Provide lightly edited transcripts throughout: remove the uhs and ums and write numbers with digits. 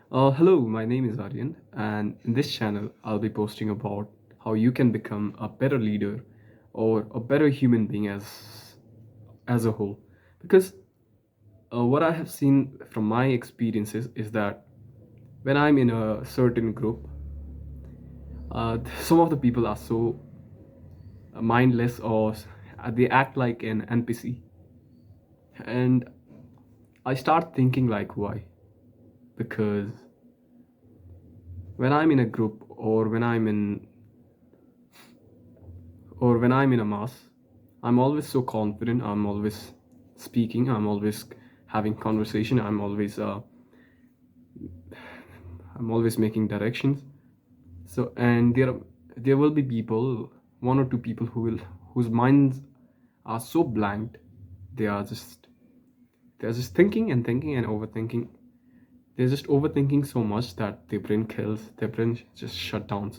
Hello, my name is Aryan, and in this channel, I'll be posting about how you can become a better leader or a better human being as a whole. Because what I have seen from my experiences is that when I'm in a certain group, some of the people are so mindless or they act like an NPC, and I start thinking like, why? Because when I'm in a group or when I'm in a mass, I'm always so confident. I'm always speaking. I'm always having conversation. I'm always making directions. So and there will be people, one or two people whose minds are so blank. They are just they're just thinking and thinking and overthinking. They're just overthinking so much that their brain kills. Their brain just shut down.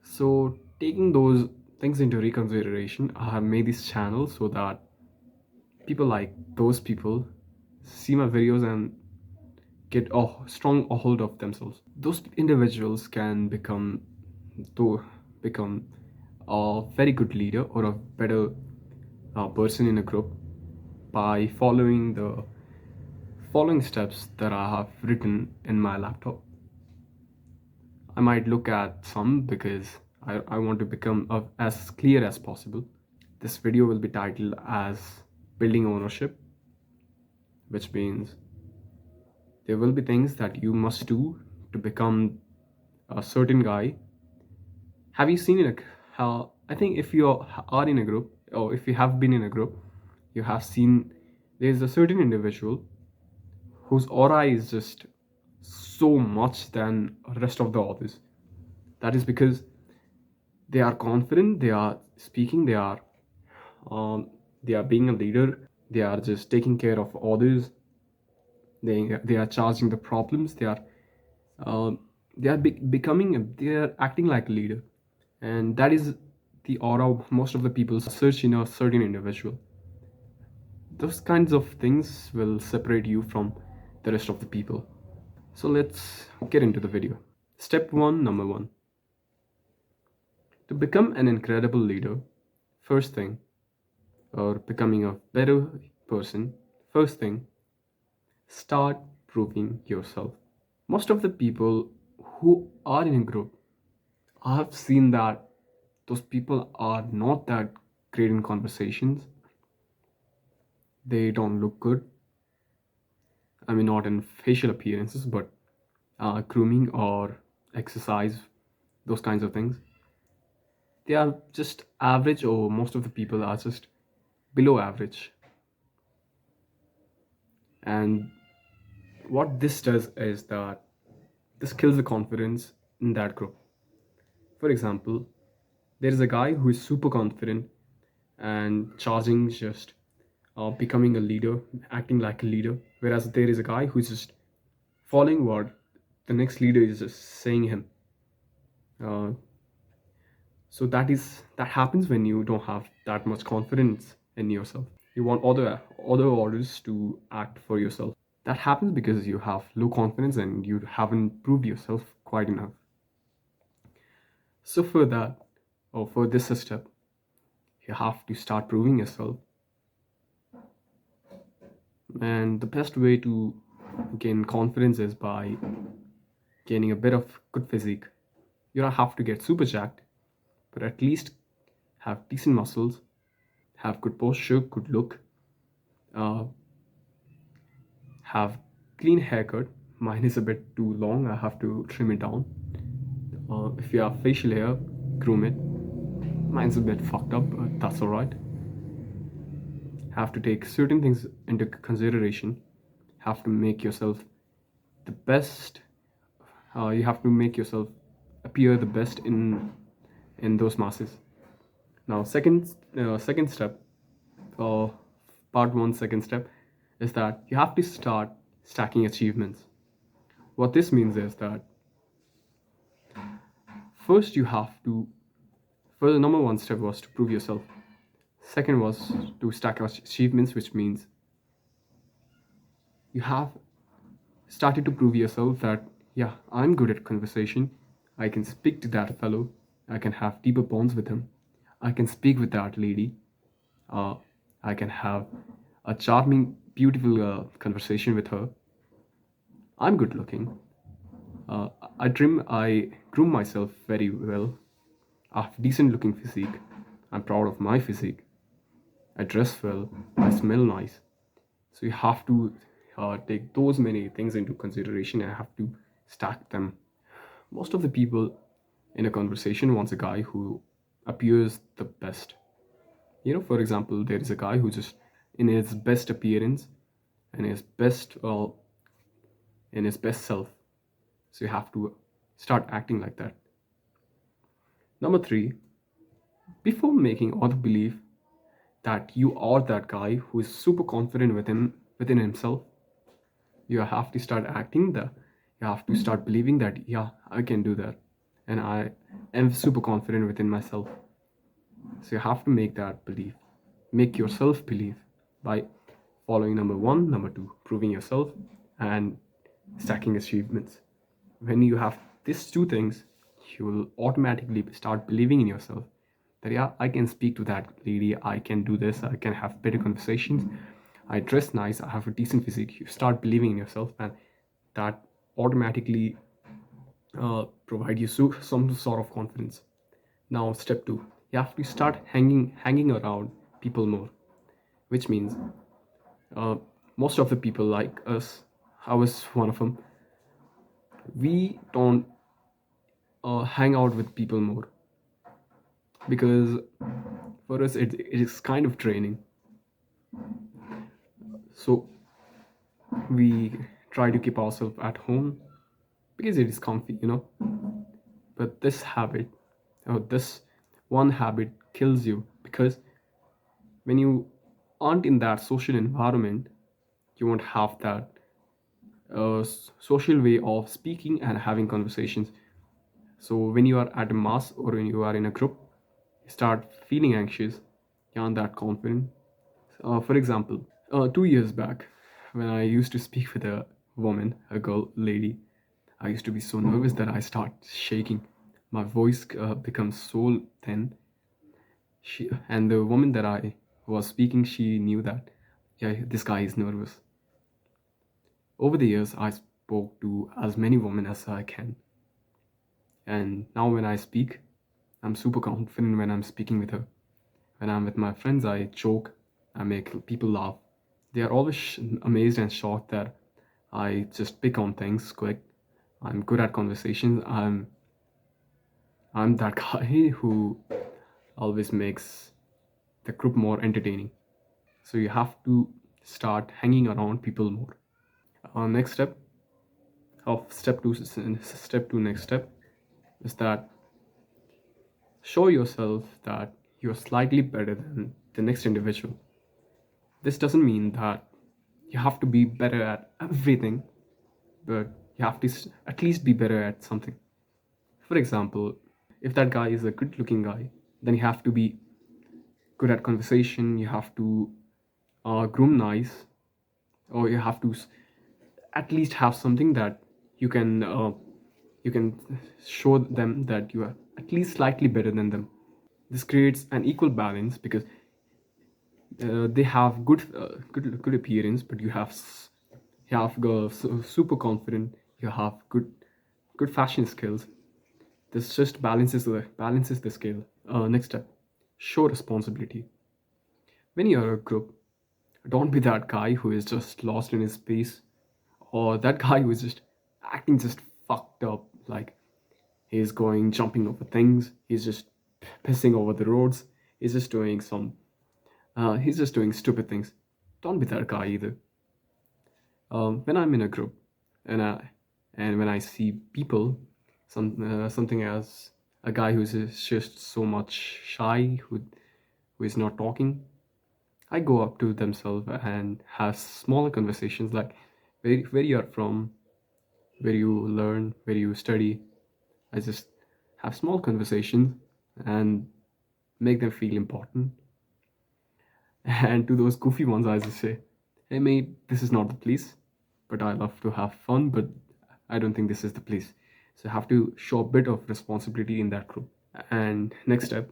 So, taking those things into reconsideration, I have made this channel so that people like those people see my videos and get a strong hold of themselves. Those individuals can to become a very good leader or a better person in a group by following steps that I have written in my laptop. I might look at some because I want to become as clear as possible. This video will be titled as Building Ownership, which means there will be things that you must do to become a certain guy. Have you seen how I think if you are in a group or if you have been in a group, you have seen there's a certain individual whose aura is just so much than rest of the others. That is because they are confident, they are speaking, um, they are being a leader, they are just taking care of others, they are charging the problems, uh, they are acting like a leader, and that is the aura most of the people search in a certain individual. Those kinds of things will separate you from the rest of the people. So let's get into the video. Step 1, number 1. To become an incredible leader, first thing, or becoming a better person, first thing, start proving yourself. Most of the people who are in a group, I have seen that those people are not that great in conversations. They don't look good. I mean, not in facial appearances, but grooming or exercise, those kinds of things. They are just average, or most of the people are just below average. And what this does is that this kills the confidence in that group. For example, there is a guy who is super confident and charging just becoming a leader, acting like a leader, whereas there is a guy who's just following what the next leader is just saying him. Uh, so that happens when you don't have that much confidence in yourself. You want other orders to act for yourself. That happens because you have low confidence and you haven't proved yourself quite enough. So for that, or for this step, you have to start proving yourself. And the best way to gain confidence is by gaining a bit of good physique. You don't have to get super jacked, but at least have decent muscles, have good posture, good look, uh, have clean haircut. Mine is a bit too long. I have to trim it down. If you have facial hair, groom it. Mine's a bit fucked up, but that's alright. Have to take certain things into consideration. Have to make yourself the best. You have to make yourself appear the best in those masses. Now, second step, uh, part one, second step, is that you have to start stacking achievements. What this means is that first you have to, for the number one step was to prove yourself. Second was to stack achievements, which means you have started to prove yourself that, yeah, I'm good at conversation. I can speak to that fellow. I can have deeper bonds with him. I can speak with that lady. Uh, I can have a charming, beautiful conversation with her. I'm good looking. Uh, I groom myself very well. I have decent looking physique. I'm proud of my physique. I dress well. I smell nice. So you have to take those many things into consideration and have to stack them. Most of the people in a conversation wants a guy who appears the best. For example, there is a guy who just in his best appearance and his best in his best self. So you have to start acting like that. Number three, before making other believe that you are that guy who is super confident within himself, you have to start acting that. You have to start believing that, yeah, I can do that, and I am super confident within myself. So you have to make that belief, make yourself believe by following number one, number two, proving yourself, and stacking achievements. When you have these two things, you will automatically start believing in yourself that, yeah, I can speak to that lady, I can do this, I can have better conversations, I dress nice, I have a decent physique. You start believing in yourself, and that automatically provide you some sort of confidence. Now, step two, you have to start hanging around people more, which means uh, most of the people like us, I was one of them, we don't hang out with people more because for us it is kind of draining. So we try to keep ourselves at home because it is comfy. But this one habit kills you because when you aren't in that social environment, you won't have that social way of speaking and having conversations. So when you are at a mass or when you are in a group, you start feeling anxious, you aren't that confident. For example, 2 years back, when I used to speak with a woman, a girl, lady, I used to be so nervous that I start shaking. My voice becomes so thin. And the woman that I was speaking, she knew that, yeah, this guy is nervous. Over the years, I spoke to as many women as I can. And now when I speak, I'm super confident when I'm speaking with her. When I'm with my friends, I joke, I make people laugh. They are always amazed and shocked that I just pick on things quick. I'm good at conversations. I'm that guy who always makes the group more entertaining. So you have to start hanging around people more. Next step of step two next step is that show yourself that you're slightly better than the next individual. This doesn't mean that you have to be better at everything, but you have to at least be better at something. For example, if that guy is a good looking guy, then you have to be good at conversation, you have to groom nice, or you have to at least have something that you can uh, you can show them that you are at least slightly better than them. This creates an equal balance because they have good appearance, but you have super confident. You have good fashion skills. This just balances the scale. Next step, show responsibility. When you're a group, don't be that guy who is just lost in his space, or that guy who is just acting just fucked up, like he's going jumping over things, he's just pissing over the roads, he's just doing stupid things. Don't be that guy either. When I'm in a group, and when I see people, something as a guy who's just so much shy, who is not talking, I go up to themselves and have smaller conversations like where you are from, where you learn, where you study. I just have small conversations and make them feel important. And to those goofy ones, I just say, "Hey mate, this is not the place. but I love to have fun, but I don't think this is the place. So I have to show a bit of responsibility in that group. And next step,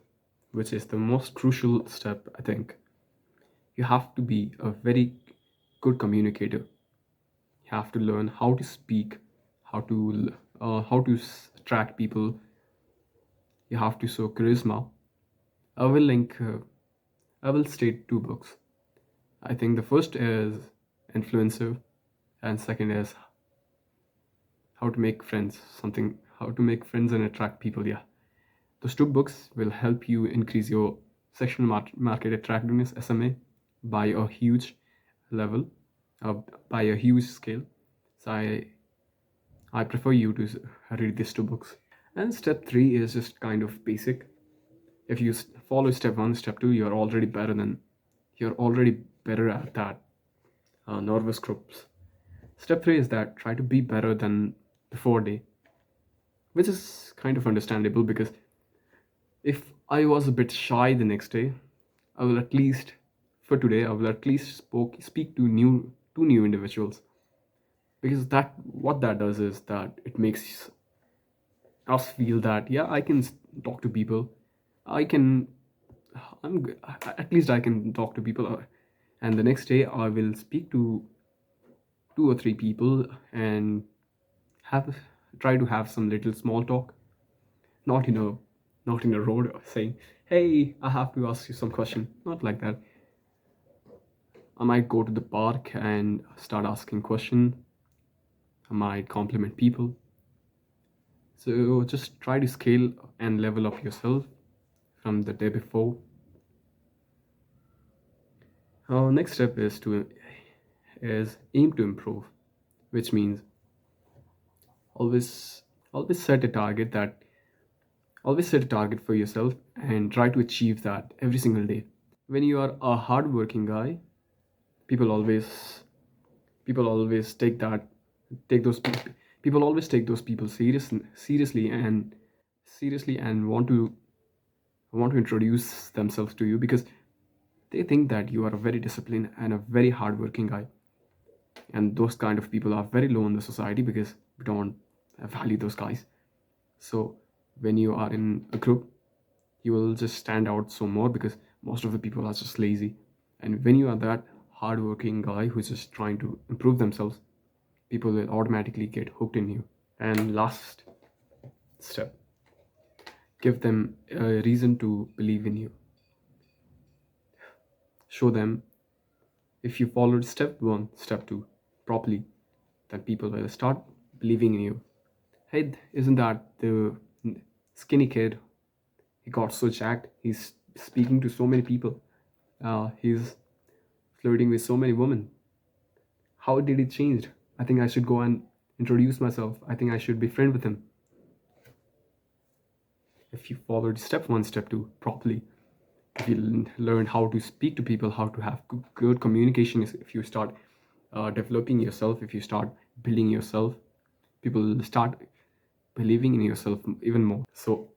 which is the most crucial step, I think, you have to be a very good communicator. You have to learn how to speak, how to attract people. You have to show charisma. I will link. I will state two books. I think the first is Influencer, and second is How to Make Friends. Something How to Make Friends and Attract People. Yeah, those two books will help you increase your sexual market attractiveness (SMA) by a huge level, uh, by a huge scale. So I prefer you to read these two books. And step three is just kind of basic. If you follow step one, step two, you're already better at that nervous groups. Step three is that try to be better than before day, which is kind of understandable because if I was a bit shy the next day, I will at least for today I will at least speak to two new individuals, because that what that does is that it makes us feel that yeah, I can talk to people. I can at least I can talk to people, and the next day I will speak to two or three people and have try to have some little small talk, not in a not in a road saying, hey, I have to ask you some question, not like that. I might go to the park and start asking question. I might compliment people. So just try to scale and level up yourself from the day before. Our next step is aim to improve, which means always always set a target that always set a target for yourself and try to achieve that every single day. When you are a hardworking guy, people always people always take those people always take those people seriously and want to introduce themselves to you because they think that you are a very disciplined and a very hardworking guy. And those kind of people are very low in the society because we don't value those guys. So when you are in a group, you will just stand out so more because most of the people are just lazy. And when you are that hardworking guy who's just trying to improve themselves, people will automatically get hooked in you. And last step, give them a reason to believe in you. Show them if you followed step one, step two properly, then people will start believing in you. Hey, isn't that the skinny kid? He got so jacked. He's speaking to so many people. He's flirting with so many women. How did it change? I think I should go and introduce myself. I think I should be friend with him. If you followed step one, step two properly, if you learn how to speak to people, how to have good communication, if you start developing yourself, if you start building yourself, people will start believing in yourself even more. So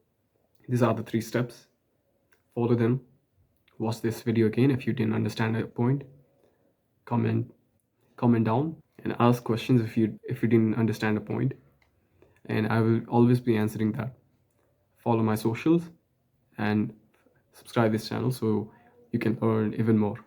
these are the three steps. Follow them. Watch this video again if you didn't understand a point. Comment comment down and ask questions if you didn't understand a point, and I will always be answering that. Follow my socials and subscribe this channel so you can earn even more.